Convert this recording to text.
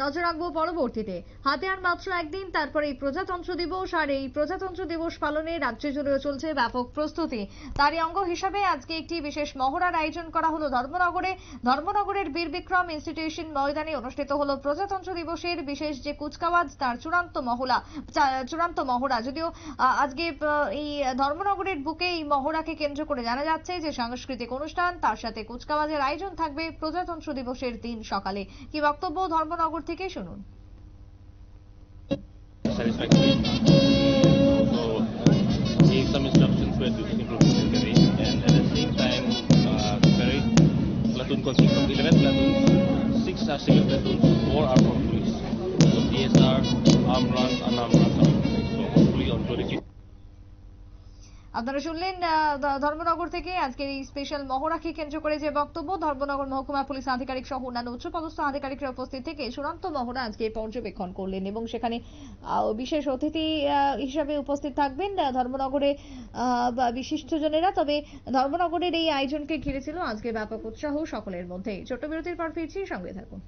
নজর রাখবো পরবর্তীতে। হাতে আর মাত্র একদিন, তারপরে এই প্রজাতন্ত্র দিবস, আর এই প্রজাতন্ত্র দিবস পালনে রাজ্য জুড়েও চলছে ব্যাপক প্রস্তুতি। তারই অঙ্গ হিসাবে আজকে একটি বিশেষ মহড়ার আয়োজন করা হলো ধর্মনগরে। ধর্মনগরের বীর বিক্রম ইনস্টিটিউশন ময়দানে অনুষ্ঠিত হলো প্রজাতন্ত্র দিবসের বিশেষ যে কুচকাওয়াজ তার চূড়ান্ত মহড়া। যদিও আজকে এই ধর্মনগরের বুকে এই মহড়াকে কেন্দ্র করে জানা যাচ্ছে যে সাংস্কৃতিক অনুষ্ঠান, তার সাথে কুচকাওয়াজের আয়োজন থাকবে প্রজাতন্ত্র দিবসের দিন সকালে। কি বক্তব্য ধর্মনগর থেকে শুনুন। Satisfactory. So gave some instructions where to improve the terrain, and at the same time, very platoon consists of 11 platoons, 6 are civil platoons, 4 are from police. So DSR, armed runs, unarmed runs are organized. So hopefully on 20. আপনারা শুনলেন ধর্মনগর থেকে আজকের এই special মহড়াকে কেন্দ্র করে যে বক্তব্য। ধর্মনগর মহকুমা পুলিশ আধিকারিক সহ অন্যান্য উচ্চপদস্থ আধিকারিকরা উপস্থিত থেকে চূড়ান্ত মহড়া আজকে পর্যবেক্ষণ করলেন এবং সেখানে বিশেষ অতিথি হিসাবে উপস্থিত থাকবেন ধর্মনগরে বিশিষ্টজনেরা। তবে ধর্মনগরের এই আয়োজনকে ঘিরে ছিল আজকে ব্যাপক উৎসাহ সকলের মধ্যে। ছোট্ট বিরতির পর ফিরছি, সঙ্গে থাকুন।